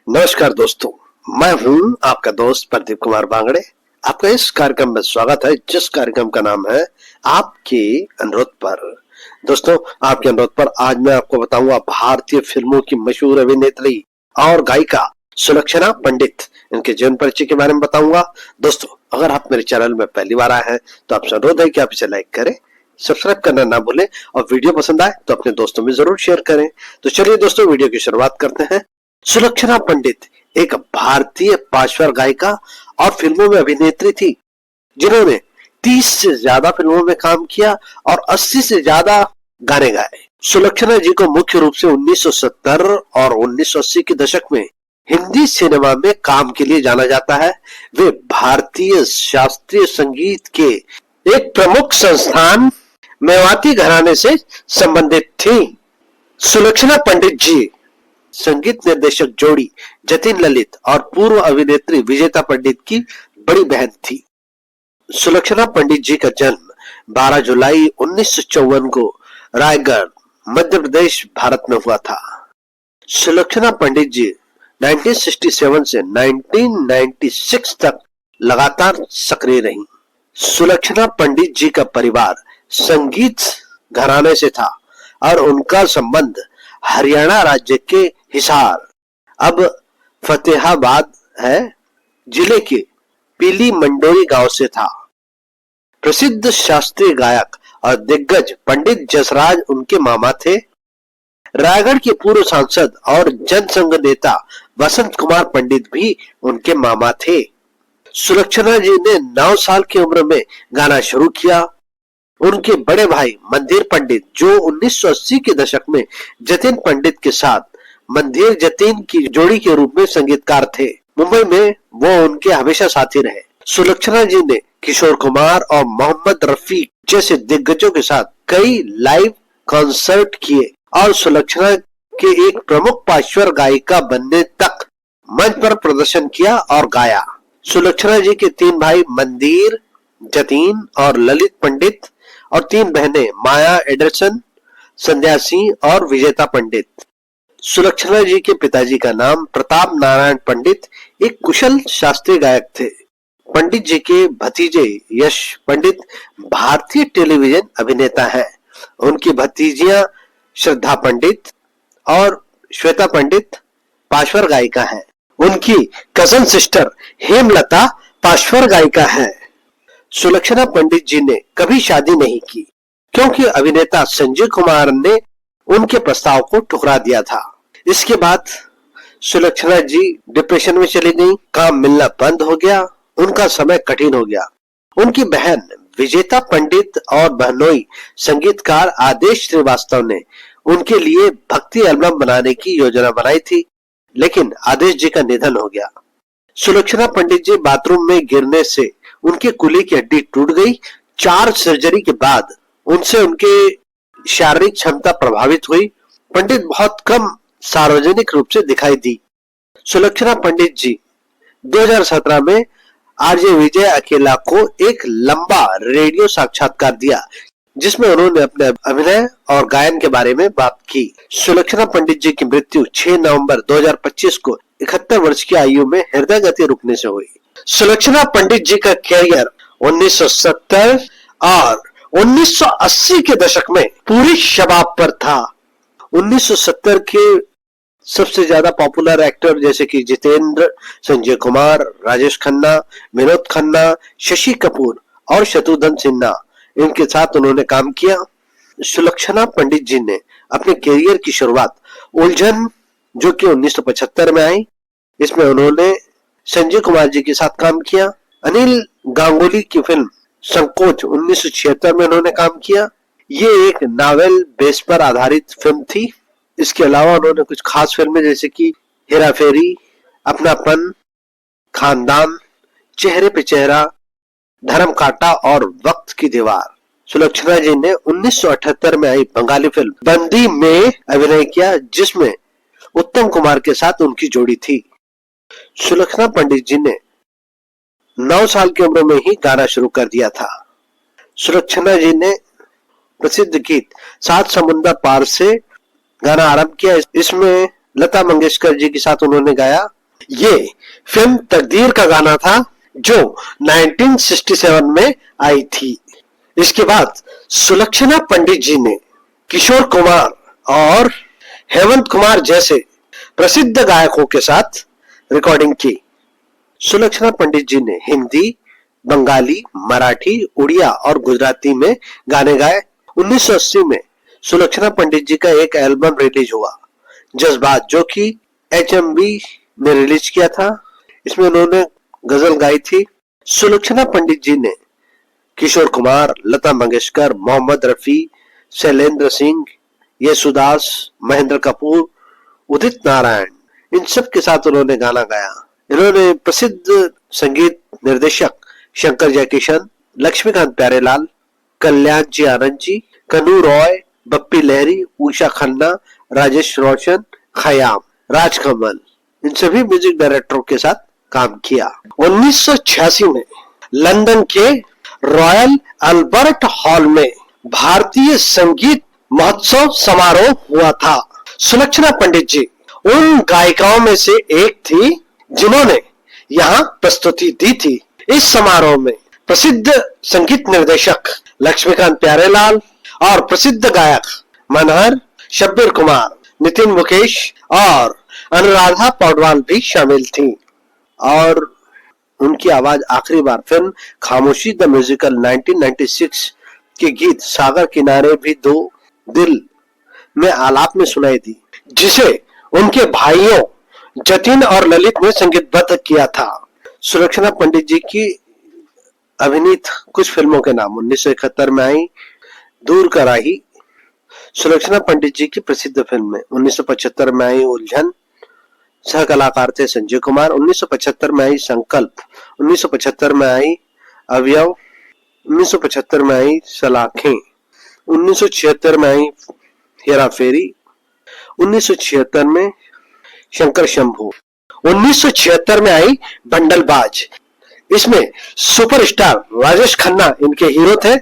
नमस्कार दोस्तों, मैं हूं आपका दोस्त प्रदीप कुमार बांगड़े। आपका इस कार्यक्रम में स्वागत है, जिस कार्यक्रम का नाम है आपके अनुरोध पर। दोस्तों, आपके अनुरोध पर आज मैं आपको बताऊंगा भारतीय फिल्मों की मशहूर अभिनेत्री और गायिका सुलक्षणा पंडित, इनके जीवन परिचय के बारे में बताऊंगा। दोस्तों, अगर आप मेरे चैनल में पहली बार आए हैं तो आपसे अनुरोध है कि आप इसे लाइक करें, सब्सक्राइब करना ना भूलें और वीडियो पसंद आए तो अपने दोस्तों में जरूर शेयर करें। तो चलिए दोस्तों, वीडियो की शुरुआत करते हैं। सुलक्षणा पंडित एक भारतीय पार्श्व गायिका और फिल्मों में अभिनेत्री थी, जिन्होंने 30 से ज्यादा फिल्मों में काम किया और 80 से ज्यादा गाने गाए। सुलक्षणा जी को मुख्य रूप से 1970 और 1980 के दशक में हिंदी सिनेमा में काम के लिए जाना जाता है। वे भारतीय शास्त्रीय संगीत के एक प्रमुख संस्थान मेवाती घराने से संबंधित थी। सुलक्षणा पंडित जी संगीत निर्देशक जोड़ी जतिन ललित और पूर्व अभिनेत्री विजेता पंडित की बड़ी बहन थी। सुलक्षणा पंडित जी का जन्म 12 जुलाई 1954 को रायगढ़, मध्य प्रदेश, भारत में हुआ था। सुलक्षणा पंडित जी 1967 से 1996 तक लगातार सक्रिय रहीं। सुलक्षणा पंडित जी का परिवार संगीत घराने से था और उनका संबंध हरियाणा राज्य के हिसार, अब फतेहाबाद है, जिले के पीली मंडोरी गांव से था। प्रसिद्ध शास्त्रीय गायक और दिग्गज पंडित जसराज उनके मामा थे। रायगढ़ के पूर्व सांसद और जनसंघ नेता वसंत कुमार पंडित भी उनके मामा थे। सुलक्षणा जी ने 9 साल की उम्र में गाना शुरू किया। उनके बड़े भाई मंदिर पंडित, जो 1980 के दशक में जतिन पंडित के साथ मंदिर जतिन की जोड़ी के रूप में संगीतकार थे। मुंबई में वो उनके हमेशा साथी रहे। सुलक्षणा जी ने किशोर कुमार और मोहम्मद रफी जैसे दिग्गजों के साथ कई लाइव कॉन्सर्ट किए और सुलक्षणा के एक प्रमुख पार्श्व गायिका बनने तक मंच पर प्रदर्शन किया और गाया। सुलक्षणा जी के 3 भाई मंदिर, जतिन और ललित पंडित और 3 बहनें माया एडरसन, संध्या सिंह और विजेता पंडित। सुलक्षणा जी के पिताजी का नाम प्रताप नारायण पंडित एक कुशल शास्त्रीय गायक थे। पंडित जी के भतीजे यश पंडित भारतीय टेलीविजन अभिनेता हैं। उनकी भतीजियां श्रद्धा पंडित और श्वेता पंडित पार्श्व गायिका हैं। उनकी कजन सिस्टर हेमलता पार्श्व गायिका है। सुलक्षणा पंडित जी ने कभी शादी नहीं की, क्योंकि अभिनेता संजय कुमार ने उनके प्रस्ताव को ठुकरा दिया था। इसके बाद सुलक्षणा जी डिप्रेशन में चली गईं, काम मिलना बंद हो गया, उनका समय कठिन हो गया। उनकी बहन विजेता पंडित और बहनोई संगीतकार आदेश श्रीवास्तव ने उनके लिए भक्ति एल्बम बनाने की योजना बनाई थी, लेकिन आदेश जी का निधन हो गया। सुलक्षणा पंडित जी बाथरूम में गिरने से उनके कुल्ली की हड्डी टूट गई। 4 सर्जरी के बाद उनसे उनके शारीरिक क्षमता प्रभावित हुई। पंडित बहुत कम सार्वजनिक रूप से दिखाई दी। सुलक्षणा पंडित जी 2017 में आरजे विजय अकेला को एक लंबा रेडियो साक्षात्कार दिया, जिसमें उन्होंने अपने अभिनय और गायन के बारे में बात की। सुलक्षणा पंडित जी की मृत्यु 6 नवंबर 2025 को 71 वर्ष की आयु में हृदय गति रुकने से हुई। सुलक्षणा पंडित जी का कैरियर 1970 और 1980 के दशक में पूरी शबाब पर था। 1970 के सबसे ज्यादा पॉपुलर एक्टर जैसे कि जितेंद्र, संजय कुमार, राजेश खन्ना, विनोद खन्ना, शशि कपूर और शत्रुघ्न सिन्हा, इनके साथ उन्होंने काम किया। सुलक्षणा पंडित जी ने अपने कैरियर की शुरुआत उलझन, जो कि 1975 में आई, इसमें उन्होंने संजय कुमार जी के साथ काम किया। अनिल गांगुली की फिल्म संकोच 1976 में उन्होंने काम किया। ये एक नावेल बेस पर आधारित फिल्म थी। इसके अलावा उन्होंने कुछ खास फिल्में जैसे कि हेरा फेरी, अपनापन, खानदान, चेहरे पे चेहरा, धर्म कांटा और वक्त की दीवार। सुलक्षणा जी ने 1978 में आई बंगाली फिल्म बंदी में अभिनय किया, जिसमें उत्तम कुमार के साथ उनकी जोड़ी थी। सुलक्षणा पंडित जी ने 9 साल की उम्र में ही गाना शुरू कर दिया था। सुलक्षणा जी ने प्रसिद्ध गीत 7 समुंदर पार से गाना आरंभ किया। इसमें लता मंगेशकर जी के साथ उन्होंने गाया। ये फिल्म तकदीर का गाना था जो 1967 में आई थी। इसके बाद सुलक्षणा पंडित जी ने किशोर कुमार और हेमंत कुमार जैसे प्रसिद्ध गायकों के साथ रिकॉर्डिंग की। सुलक्षणा पंडित जी ने हिंदी, बंगाली, मराठी, उड़िया और गुजराती में गाने गाए। 1980 में सुलक्षणा पंडित जी का एक एल्बम रिलीज हुआ, जज्बात, जो कि HMV ने रिलीज किया था। इसमें उन्होंने गजल गाई थी। सुलक्षणा पंडित जी ने किशोर कुमार, लता मंगेशकर, मोहम्मद रफी, शैलेंद्र सिंह, येसुदास, महेंद्र कपूर, उदित नारायण, इन सब के साथ उन्होंने गाना गाया। इन्होंने प्रसिद्ध संगीत निर्देशक शंकर जयकिशन, लक्ष्मीकांत प्यारेलाल, कल्याण जी आनंद जी, कनू रॉय, बप्पी लहरी, उषा खन्ना, राजेश रोशन, खयाम, राजकमल, इन सभी म्यूजिक डायरेक्टरों के साथ काम किया। 1986 में लंदन के रॉयल अल्बर्ट हॉल में भारतीय संगीत महोत्सव समारोह हुआ था। सुलक्षणा पंडित जी उन गायिकाओं में से एक थी जिन्होंने यहाँ प्रस्तुति दी थी। इस समारोह में प्रसिद्ध संगीत निर्देशक लक्ष्मीकांत प्यारेलाल और प्रसिद्ध गायक मनहर, शब्बीर कुमार, नितिन मुकेश और अनुराधा पौडवाल भी शामिल थी। और उनकी आवाज आखिरी बार फिल्म खामोशी द म्यूजिकल 1996 के गीत सागर किनारे भी दो दिल में आलाप में सुनाई दी, जिसे उनके भाइयों जतिन और ललित ने संगीतबद्ध किया था। सुलक्षणा पंडित जी की अभिनीत कुछ फिल्मों के नाम: 1971 में आई दूर का राही, सुलक्षणा पंडित जी की प्रसिद्ध फिल्म में। 1975 में आई उलझन, सह कलाकार थे संजय कुमार। 1975 में आई संकल्प, 1975 में आई अवयव, 1975 में आई सलाखें, 1976 में आई हेरा फेरी, 1976 में शंकर शंभू, 1976 में आई बंडलबाज। इसमें सुपरस्टार राजेश खन्ना इनके हीरो थे।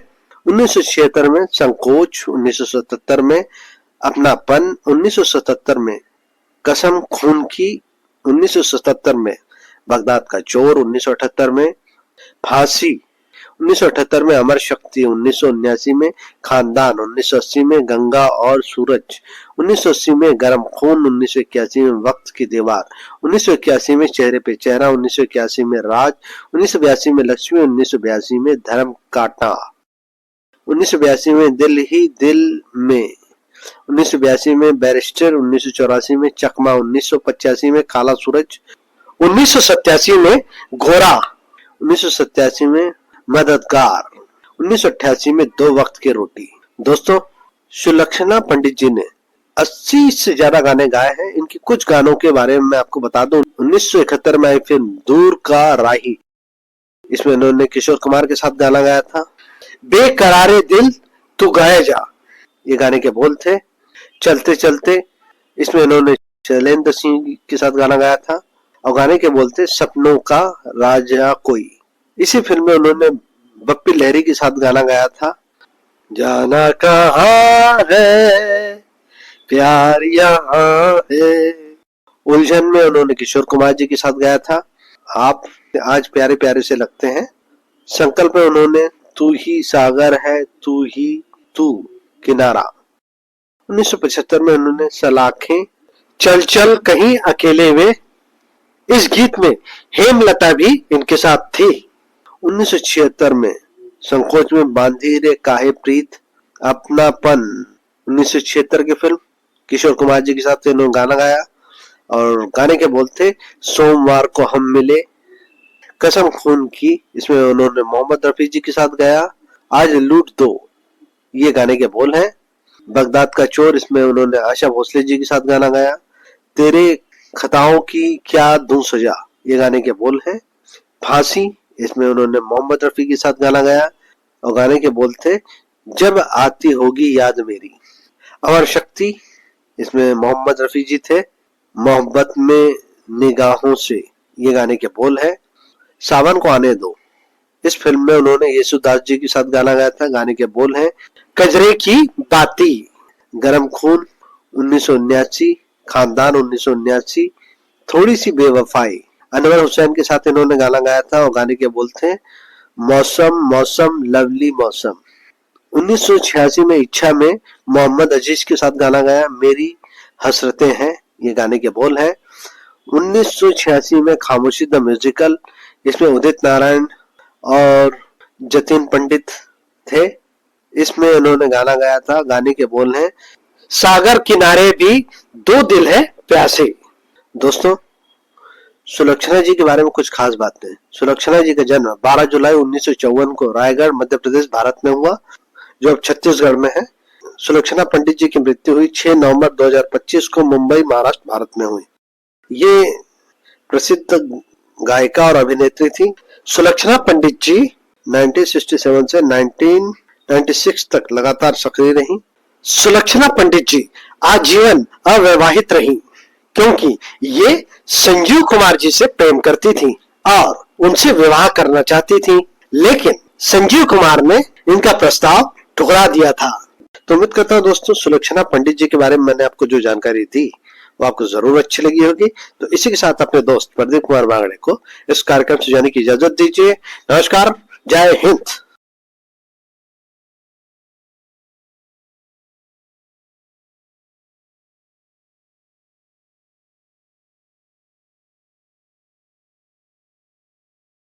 1976 में संकोच, 1977 में अपनापन, 1977 में कसम खून की, 1977 में बगदाद का चोर, 1978 में फांसी, 1978 में अमर शक्ति, 1979 में खानदान, 1980 में गंगा और सूरज, 1980 में गरम खून, 1981 में वक्त की दीवार, 1981 में चेहरे पे चेहरा, 1981 में राज, 1982 में लक्ष्मी, 1982 में धर्म काटा, 1982 में दिल ही दिल में, 1982 में बैरिस्टर, 1984 में चकमा, 1985 में काला सूरज, 1987 में घोड़ा, 1987 में मददगार, 1988 में दो वक्त की रोटी। दोस्तों, सुलक्षणा पंडित जी ने 80 से ज्यादा गाने गाए हैं। इनके कुछ गानों के बारे में मैं आपको बता दूं। 1971 में आई फिल्म दूर का राही, इसमें उन्होंने किशोर कुमार के साथ गाना गाया था। बेकरारे दिल तू गाए जा, ये गाने के बोल थे। चलते चलते, इसमें उन्होंने शैलेंद्र सिंह के साथ गाना गाया था और गाने के बोल थे सपनों का राजा कोई। इसी फिल्म में उन्होंने बप्पी लहरी के साथ गाना गाया था, जाना कहाँ है प्यार यहाँ है। उलझन में उन्होंने किशोर कुमार जी के साथ गाया था, आप आज प्यारे प्यारे से लगते हैं। संकल्प में उन्होंने तू ही सागर है तू ही तू किनारा। 1975 में उन्होंने सलाखें, चल चल कहीं अकेले में, इस गीत में हेमलता भी इनके साथ थी। 1976 में संकोच में बांधी रे काहे प्रीत, अपनापन, 1976 की फिल्म, किशोर कुमार जी के साथ इन्होंने गाना गाया और गाने के बोल थे सोमवार को हम मिले। कसम खून की, इसमें उन्होंने मोहम्मद रफी जी के साथ गाया। आज लूट दो, ये गाने के बोल हैं। बगदाद का चोर, इसमें उन्होंने आशा भोसले जी के साथ गाना गाया। तेरे खताओं की क्या दूं सजा, ये गाने के बोल हैं। फांसी, इसमें उन्होंने मोहम्मद रफी के साथ गाना गाया और गाने के बोल थे जब आती होगी याद मेरी। अमर शक्ति, इसमें मोहम्मद रफी जी थे। मोहब्बत में निगाहों से, ये गाने के बोल है। सावन को आने दो, इस फिल्म में उन्होंने येसुदास जी के साथ गाना गाया था, गाने के बोल हैं कजरे की बाती। गरम खून 1979, खानदान 1979, थोड़ी सी बेवफाई। अनवर हुसैन के साथ इन्होंने गाना गाया था और गाने के बोल थे मौसम मौसम लवली मौसम। 1986 में इच्छा में मोहम्मद अजीज के साथ गाना गाया मेरी हसरतें हैं, ये गाने के बोल हैं। 1986 में खामोशी द म्यूजिकल, इसमें उदित नारायण और जतिन पंडित थे, इसमें उन्होंने गाना गाया था। गाने के बोल हैं सागर किनारे भी दो दिल है प्यासे। दोस्तों, सुलक्षणा जी के बारे में कुछ खास बातें। सुलक्षणा जी का जन्म 12 जुलाई 1954 को रायगढ़ मध्य प्रदेश भारत में हुआ, जो अब छत्तीसगढ़ में है। सुलक्षणा पंडित जी की मृत्यु हुई 6 नवंबर 2025 को मुंबई महाराष्ट्र भारत में हुई। ये प्रसिद्ध गायिका और अभिनेत्री थी। सुलक्षणा पंडित जी 1967 से 1996 तक लगातार सक्रिय रही। सुलक्षणा पंडित जी आजीवन अविवाहित रही क्योंकि ये संजीव कुमार जी से प्रेम करती थी और उनसे विवाह करना चाहती थी, लेकिन संजीव कुमार ने इनका प्रस्ताव ठुकरा दिया था। तो उम्मीद करता हूँ दोस्तों, सुलक्षणा पंडित जी के बारे में मैंने आपको जो जानकारी दी वो आपको जरूर अच्छी लगी होगी। तो इसी के साथ अपने दोस्त प्रदीप कुमार बांगड़े को इस कार्यक्रम से जाने की इजाजत दीजिए। नमस्कार, जय हिंद।